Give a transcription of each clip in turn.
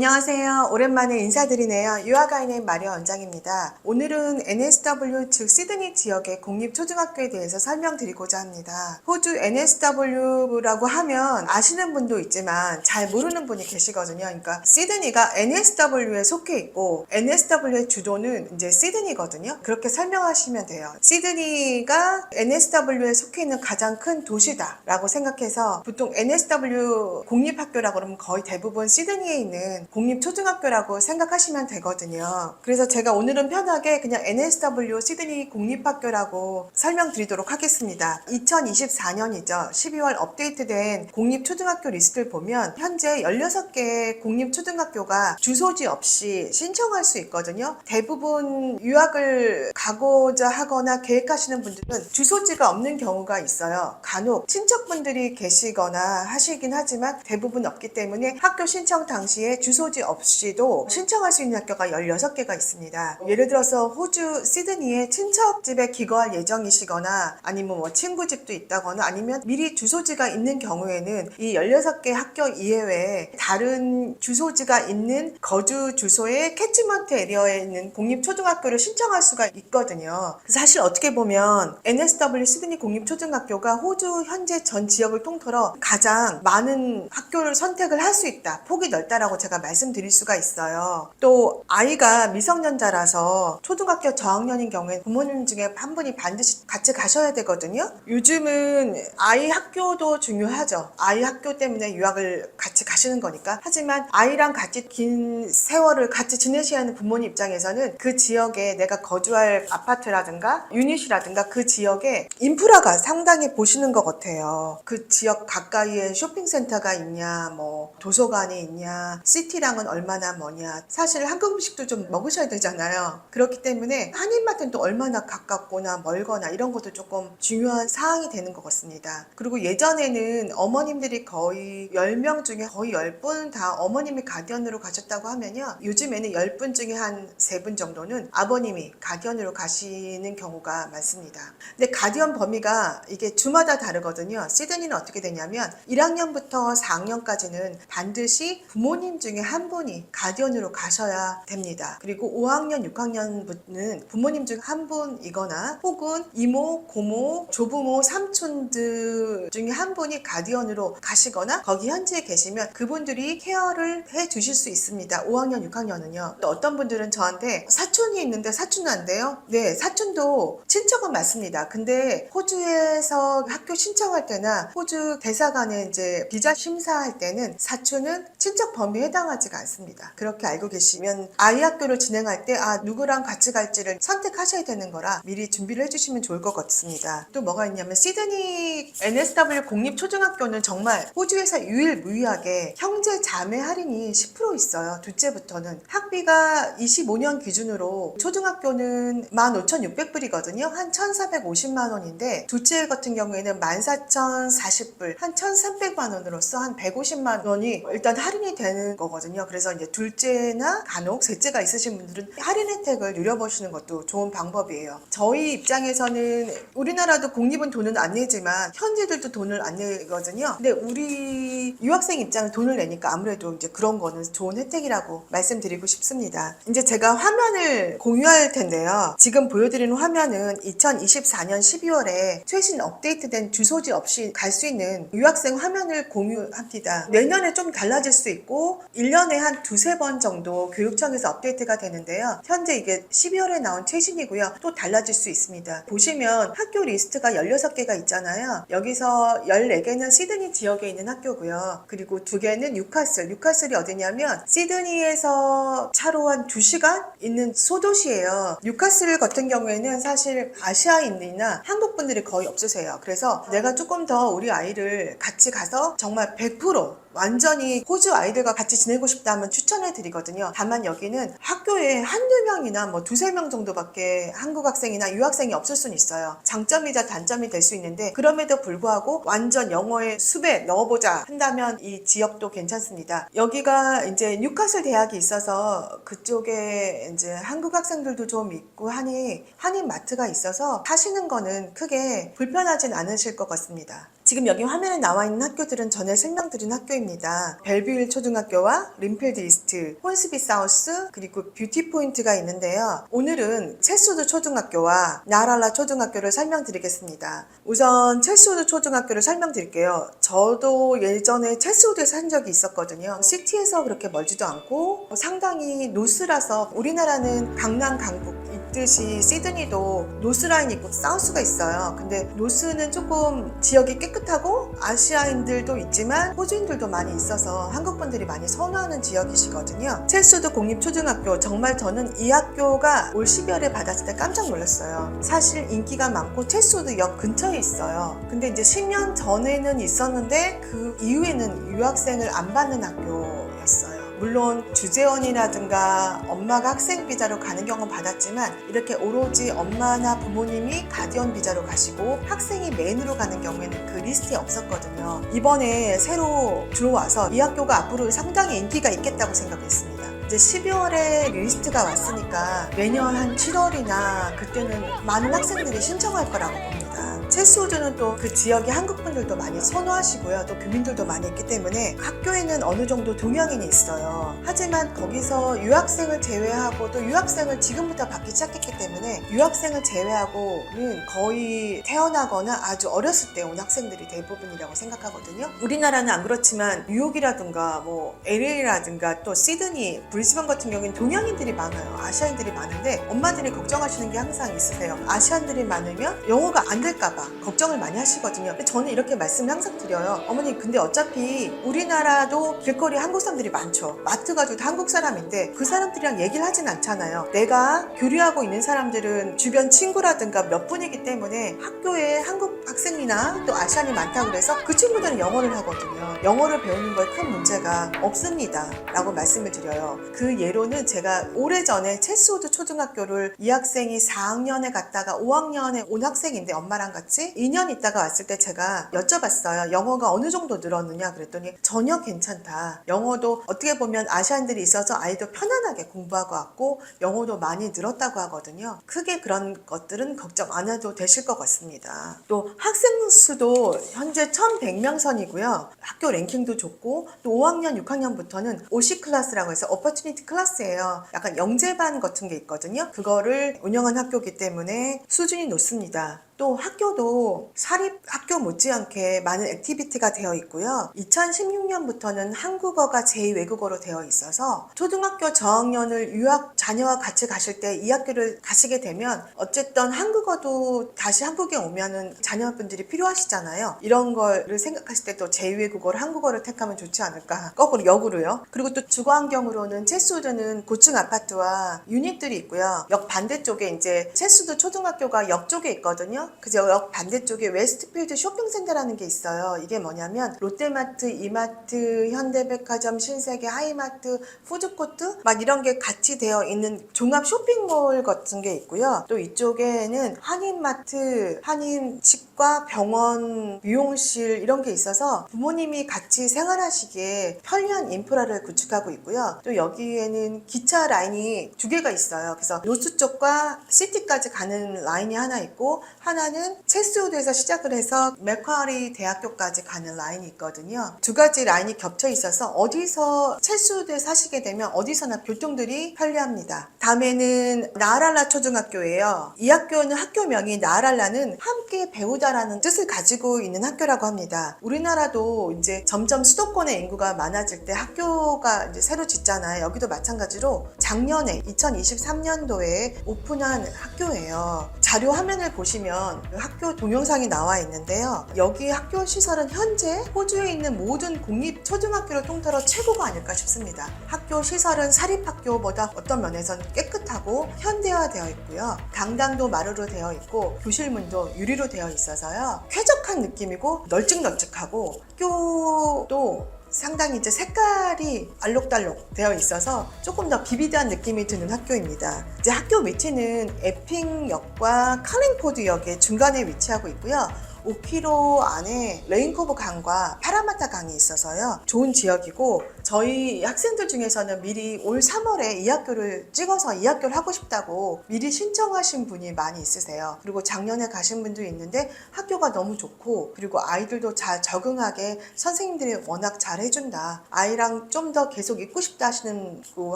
안녕하세요. 오랜만에 인사드리네요. 유아가인의 마리아 원장입니다. 오늘은 NSW 즉 시드니 지역의 공립초등학교에 대해서 설명드리고자 합니다. 호주 NSW라고 하면 아시는 분도 있지만 잘 모르는 분이 계시거든요. 그러니까 시드니가 NSW에 속해 있고 NSW의 주도는 이제 시드니거든요. 그렇게 설명하시면 돼요. 시드니가 NSW에 속해 있는 가장 큰 도시다라고 생각해서 보통 NSW 공립학교라고 그러면 거의 대부분 시드니에 있는 공립초등학교라고 생각하시면 되거든요. 그래서 제가 오늘은 편하게 그냥 NSW 시드니 공립학교라고 설명드리도록 하겠습니다. 2024년이죠. 12월 업데이트된 공립초등학교 리스트를 보면 현재 16개의 공립초등학교가 주소지 없이 신청할 수 있거든요. 대부분 유학을 가고자 하거나 계획하시는 분들은 주소지가 없는 경우가 있어요. 간혹 친척분들이 계시거나 하시긴 하지만 대부분 없기 때문에 학교 신청 당시에 주소지 없이도 신청할 수 있는 학교가 16개가 있습니다. 예를 들어서 호주 시드니에 친척집에 기거할 예정이시거나 아니면 뭐 친구 집도 있다거나 아니면 미리 주소지가 있는 경우에는 이 16개 학교 이외에 다른 주소지가 있는 거주 주소의 캐치먼트 에리어에 있는 공립초등학교를 신청할 수가 있거든요. 사실 어떻게 보면 NSW 시드니 공립초등학교가 호주 현재 전 지역을 통틀어 가장 많은 학교를 선택을 할 수 있다. 폭이 넓다라고 제가 말씀드릴 수가 있어요. 또 아이가 미성년자라서 초등학교 저학년인 경우에 부모님 중에 한 분이 반드시 같이 가셔야 되거든요. 요즘은 아이 학교도 중요하죠. 아이 학교 때문에 유학을 같이 가시는 거니까. 하지만 아이랑 같이 긴 세월을 같이 지내셔야 하는 부모님 입장에서는 그 지역에 내가 거주할 아파트라든가 유닛이라든가 그 지역에 인프라가 상당히 보시는 것 같아요. 그 지역 가까이에 쇼핑센터가 있냐, 뭐 도서관이 있냐, 시티랑은 얼마나 머냐. 사실 한국 음식도 좀 먹으셔야 되잖아요. 그렇기 때문에 한인마트는 또 얼마나 가깝거나 멀거나 이런 것도 조금 중요한 사항이 되는 것 같습니다. 그리고 예전에는 어머님들이 거의 10명 중에 거의 10분 다 어머님이 가디언으로 가셨다고 하면요. 요즘에는 10분 중에 한 3분 정도는 아버님이 가디언으로 가시는 경우가 많습니다. 근데 가디언 범위가 이게 주마다 다르거든요. 시드니는 어떻게 되냐면 1학년부터 4학년까지는 반드시 부모님 중에 한 분이 가디언으로 가셔야 됩니다. 그리고 5학년, 6학년부터는 부모님 중 한 분이거나 혹은 이모, 고모, 조부모, 삼촌들 중에 한 분이 가디언으로 가시거나 거기 현지에 계시면 그분들이 케어를 해 주실 수 있습니다. 5학년, 6학년은요. 또 어떤 분들은 저한테 사촌이 있는데 사촌은 안 돼요? 네, 사촌도 친척은 맞습니다. 근데 호주에서 학교 신청할 때나 호주 대사관에 이제 비자 심사할 때는 사촌은 친척 범위에 해당하지가 않습니다. 그렇게 알고 계시면 아이 학교를 진행할 때 누구랑 같이 갈지를 선택하셔야 되는 거라 미리 준비를 해주시면 좋을 것 같습니다. 또 뭐가 있냐면 시드니 NSW 공립초등학교는 정말 호주에서 유일무이하게 형제 자매 할인이 10% 있어요. 둘째부터는 학비가 25년 기준으로 초등학교는 15,600불이거든요. 한 1,450만 원인데 둘째 같은 경우에는 14,040불 한 1,300만 원으로서 한 150만 원이 일단 할인이 되는 거거든요. 그래서 이제 둘째나 간혹 셋째가 있으신 분들은 할인 혜택을 누려보시는 것도 좋은 방법이에요. 저희 입장에서는 우리나라도 공립은 돈은 안 내지만 현지들도 돈을 안 내거든요. 근데 우리 유학생 입장에 돈을 내니까 아무래도 이제 그런 거는 좋은 혜택이라고 말씀드리고 싶습니다. 이제 제가 화면을 공유할 텐데요. 지금 보여드리는 화면은 2024년 12월에 최신 업데이트된 주소지 없이 갈 수 있는 유학생 화면을 공유합니다. 내년에 좀 달라질 수 있고 1년에 한 2-3번 정도 교육청에서 업데이트가 되는데요. 현재 이게 12월에 나온 최신이고요. 또 달라질 수 있습니다. 보시면 학교 리스트가 16개가 있잖아요. 여기서 14개는 시드니 지역에 있는 학교고요. 그리고 2개는 뉴카슬이 어디냐면 시드니에서 차로 한 2시간 있는 소도시예요. 뉴카슬 같은 경우에는 사실 아시아인이나 한국 분들이 거의 없으세요. 그래서 내가 조금 더 우리 아이를 같이 가서 정말 100% 완전히 호주 아이들과 같이 지내고 싶다 하면 추천해 드리거든요. 다만 여기는 학교에 한두 명이나 뭐 2-3명 정도밖에 한국 학생이나 유학생이 없을 수는 있어요. 장점이자 단점이 될 수 있는데 그럼에도 불구하고 완전 영어의 숲에 넣어보자 한다면 이 지역도 괜찮습니다. 여기가 이제 뉴카슬 대학이 있어서 그쪽에 이제 한국 학생들도 좀 있고 하니 한인 마트가 있어서 하시는 거는 크게 불편하진 않으실 것 같습니다. 지금 여기 화면에 나와 있는 학교들은 전에 설명드린 학교입니다. 벨뷰힐 초등학교와 림필드 이스트, 혼스비 사우스, 그리고 뷰티 포인트가 있는데요. 오늘은 체스우드 초등학교와 나랄라 초등학교를 설명드리겠습니다. 우선 체스우드 초등학교를 설명드릴게요. 저도 예전에 체스우드에서 산 적이 있었거든요. 시티에서 그렇게 멀지도 않고 상당히 노스라서, 우리나라는 강남, 강북 있듯이 시드니도 노스라인 있고 사우스가 있어요. 근데 노스는 조금 지역이 깨끗하고 아시아인들도 있지만 호주인들도 많이 있어서 한국분들이 많이 선호하는 지역이시거든요. 체스우드 공립초등학교, 정말 저는 이 학교가 올 12월에 받았을 때 깜짝 놀랐어요. 사실 인기가 많고 체스우드 역 근처에 있어요. 근데 이제 10년 전에는 있었는데 그 이후에는 유학생을 안 받는 학교였어요. 물론 주재원이라든가 엄마가 학생 비자로 가는 경우는 받았지만, 이렇게 오로지 엄마나 부모님이 가디언 비자로 가시고 학생이 메인으로 가는 경우에는 그 리스트에 없었거든요. 이번에 새로 들어와서 이 학교가 앞으로 상당히 인기가 있겠다고 생각했습니다. 이제 12월에 리스트가 왔으니까 매년 한 7월이나 그때는 많은 학생들이 신청할 거라고 봅니다. 체스우드는 또 그 지역의 한국분들도 많이 선호하시고요. 또 교민들도 많이 있기 때문에 학교에는 어느 정도 동양인이 있어요. 하지만 거기서 유학생을 제외하고, 또 유학생을 지금부터 받기 시작했기 때문에 유학생을 제외하고는 거의 태어나거나 아주 어렸을 때 온 학생들이 대부분이라고 생각하거든요. 우리나라는 안 그렇지만 뉴욕이라든가 뭐 LA라든가 또 시드니, 브리즈번 같은 경우는 동양인들이 많아요. 아시아인들이 많은데 엄마들이 걱정하시는 게 항상 있으세요. 아시안들이 많으면 영어가 안 될까봐 걱정을 많이 하시거든요. 근데 저는 이렇게 말씀을 항상 드려요. 어머니, 근데 어차피 우리나라도 길거리에 한국 사람들이 많죠. 마트 가도 다 한국 사람인데 그 사람들이랑 얘기를 하진 않잖아요. 내가 교류하고 있는 사람들은 주변 친구라든가 몇 분이기 때문에 학교에 한국 학생이나 또 아시안이 많다고 그래서 그 친구들은 영어를 하거든요. 영어를 배우는 거에 큰 문제가 없습니다 라고 말씀을 드려요. 그 예로는 제가 오래전에 체스우드 초등학교를 이 학생이 4학년에 갔다가 5학년에 온 학생인데 엄마랑 같이 2년 있다가 왔을 때 제가 여쭤봤어요. 영어가 어느 정도 늘었느냐 그랬더니 전혀 괜찮다. 영어도 어떻게 보면 아시안들이 있어서 아이도 편안하게 공부하고 왔고 영어도 많이 늘었다고 하거든요. 크게 그런 것들은 걱정 안 해도 되실 것 같습니다. 또 학생 수도 현재 1100명 선이고요. 학교 랭킹도 좋고, 또 5학년, 6학년부터는 OC 클래스라고 해서 오퍼튜니티 클래스예요. 약간 영재반 같은 게 있거든요. 그거를 운영한 학교이기 때문에 수준이 높습니다. 또 학교도 사립학교 못지않게 많은 액티비티가 되어 있고요. 2016년부터는 한국어가 제2외국어로 되어 있어서 초등학교 저학년을 유학 자녀와 같이 가실 때 이 학교를 가시게 되면 어쨌든 한국어도 다시 한국에 오면은 자녀분들이 필요하시잖아요. 이런 거를 생각하실 때 또 제2외국어를 한국어를 택하면 좋지 않을까. 거꾸로 역으로요. 그리고 또 주거 환경으로는 체스우드는 고층 아파트와 유닛들이 있고요. 역 반대쪽에 이제 체스우드 초등학교가 역 쪽에 있거든요. 그죠? 역 반대쪽에 웨스트필드 쇼핑센터라는 게 있어요. 이게 뭐냐면 롯데마트, 이마트, 현대백화점, 신세계, 하이마트, 푸드코트 막 이런 게 같이 되어 있는 종합 쇼핑몰 같은 게 있고요. 또 이쪽에는 한인마트, 한인치과, 병원, 미용실 이런 게 있어서 부모님이 같이 생활하시기에 편리한 인프라를 구축하고 있고요. 또 여기에는 기차 라인이 2개가 있어요. 그래서 노스 쪽과 시티까지 가는 라인이 하나 있고, 하나는 체스우드에서 시작을 해서 맥쿼리 대학교까지 가는 라인이 있거든요. 2가지 라인이 겹쳐 있어서 어디서 체스우드에 사시게 되면 어디서나 교통들이 편리합니다. 다음에는 나랄라 초등학교예요. 이 학교는 학교명이 나랄라는 함께 배우다라는 뜻을 가지고 있는 학교라고 합니다. 우리나라도 이제 점점 수도권의 인구가 많아질 때 학교가 이제 새로 짓잖아요. 여기도 마찬가지로 작년에 2023년도에 오픈한 학교예요. 자료 화면을 보시면 학교 동영상이 나와 있는데요. 여기 학교 시설은 현재 호주에 있는 모든 공립 초등학교를 통틀어 최고가 아닐까 싶습니다. 학교 시설은 사립학교보다 어떤 면에서는 깨끗하고 현대화되어 있고요. 강당도 마루로 되어 있고 교실문도 유리로 되어 있어서요. 쾌적한 느낌이고 널찍널찍하고, 학교도 상당히 이제 색깔이 알록달록 되어 있어서 조금 더 비비드한 느낌이 드는 학교입니다. 이제 학교 위치는 에핑역과 칼링포드역의 중간에 위치하고 있고요. 5km 안에 레인코브 강과 파라마타 강이 있어서요. 좋은 지역이고 저희 학생들 중에서는 미리 올 3월에 이 학교를 찍어서 이 학교를 하고 싶다고 미리 신청하신 분이 많이 있으세요. 그리고 작년에 가신 분도 있는데 학교가 너무 좋고 그리고 아이들도 잘 적응하게 선생님들이 워낙 잘 해준다. 아이랑 좀 더 계속 있고 싶다 하시는 거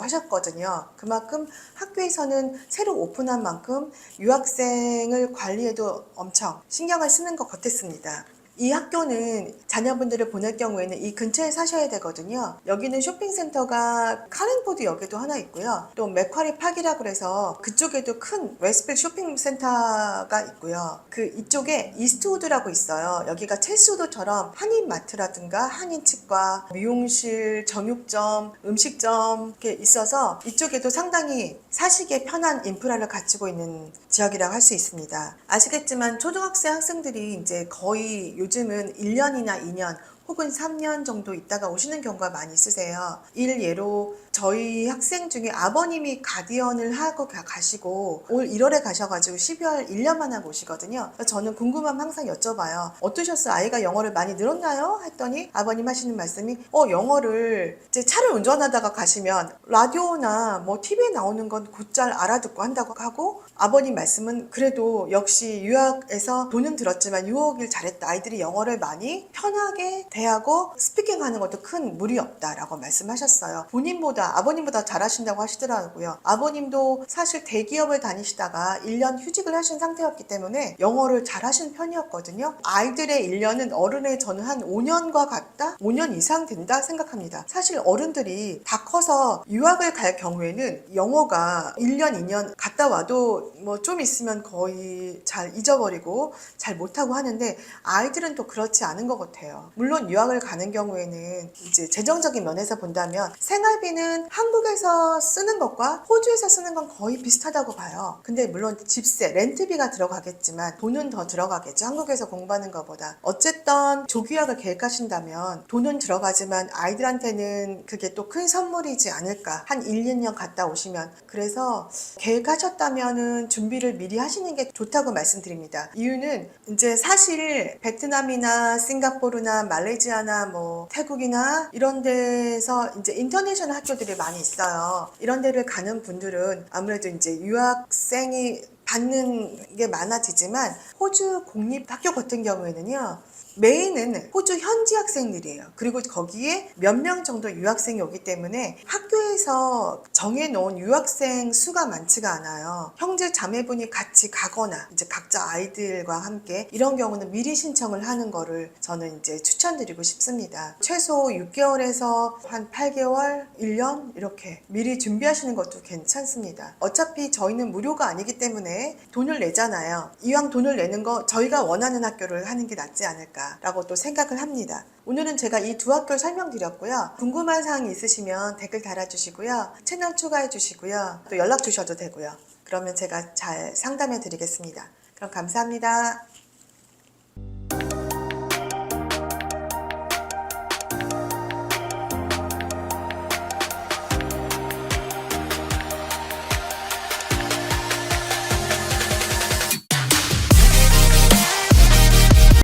하셨거든요. 그만큼 학교에서는 새로 오픈한 만큼 유학생을 관리에도 엄청 신경을 쓰는 것 같았습니다. 이 학교는 자녀분들을 보낼 경우에는 이 근처에 사셔야 되거든요. 여기는 쇼핑센터가 카링포드 역에도 하나 있고요. 또 맥쿼리 파크라고 그래서 그쪽에도 큰 웨스트필드 쇼핑센터가 있고요. 그 이쪽에 이스트우드라고 있어요. 여기가 첼스우드처럼 한인마트라든가 한인치과, 미용실, 정육점, 음식점 이렇게 있어서 이쪽에도 상당히 사시기에 편한 인프라를 갖추고 있는 지역이라고 할 수 있습니다. 아시겠지만 초등학생 학생들이 이제 거의 요즘은 1년이나 2년 혹은 3년 정도 있다가 오시는 경우가 많이 있으세요. 일예로 저희 학생 중에 아버님이 가디언을 하고 가시고 올 1월에 가셔가지고 12월 1년만 하고 오시거든요. 저는 궁금하면 항상 여쭤봐요. 어떠셨어요? 아이가 영어를 많이 늘었나요? 했더니 아버님 하시는 말씀이 영어를 이제 차를 운전하다가 가시면 라디오나 뭐 TV에 나오는 건 곧잘 알아듣고 한다고 하고 아버님 말씀은 그래도 역시 유학에서 돈은 들었지만 유학을 잘했다. 아이들이 영어를 많이 편하게 대하고 스피킹하는 것도 큰 무리 없다라고 말씀하셨어요. 본인보다 아버님보다 잘하신다고 하시더라고요. 아버님도 사실 대기업을 다니시다가 1년 휴직을 하신 상태였기 때문에 영어를 잘하신 편이었거든요. 아이들의 1년은 어른의 저는 한 5년과 같다? 5년 이상 된다 생각합니다. 사실 어른들이 다 커서 유학을 갈 경우에는 영어가 1년, 2년 갔다 와도 뭐 좀 있으면 거의 잘 잊어버리고 잘 못하고 하는데 아이들은 또 그렇지 않은 것 같아요. 물론 유학을 가는 경우에는 이제 재정적인 면에서 본다면 생활비는 한국에서 쓰는 것과 호주에서 쓰는 건 거의 비슷하다고 봐요. 근데 물론 집세, 렌트비가 들어가겠지만 돈은 더 들어가겠죠. 한국에서 공부하는 것보다. 어쨌든 조기유학을 계획하신다면 돈은 들어가지만 아이들한테는 그게 또 큰 선물이지 않을까. 한 1, 2년 갔다 오시면. 그래서 계획하셨다면은 준비를 미리 하시는 게 좋다고 말씀드립니다. 이유는 이제 사실 베트남이나 싱가포르나 말레이시아나 뭐 태국이나 이런 데서 이제 인터내셔널 학교들이 많이 있어요. 이런 데를 가는 분들은 아무래도 이제 유학생이 받는 게 많아지지만 호주 공립학교 같은 경우에는요. 메인은 호주 현지 학생들이에요. 그리고 거기에 몇 명 정도 유학생이 오기 때문에 학교에서 정해놓은 유학생 수가 많지가 않아요. 형제 자매분이 같이 가거나 이제 각자 아이들과 함께 이런 경우는 미리 신청을 하는 거를 저는 이제 추천드리고 싶습니다. 최소 6개월에서 한 8개월, 1년 이렇게 미리 준비하시는 것도 괜찮습니다. 어차피 저희는 무료가 아니기 때문에 돈을 내잖아요. 이왕 돈을 내는 거 저희가 원하는 학교를 하는 게 낫지 않을까 라고 또 생각을 합니다. 오늘은 제가 이 두 학교를 설명드렸고요. 궁금한 사항이 있으시면 댓글 달아주시고요. 채널 추가해 주시고요. 또 연락 주셔도 되고요. 그러면 제가 잘 상담해 드리겠습니다. 그럼 감사합니다.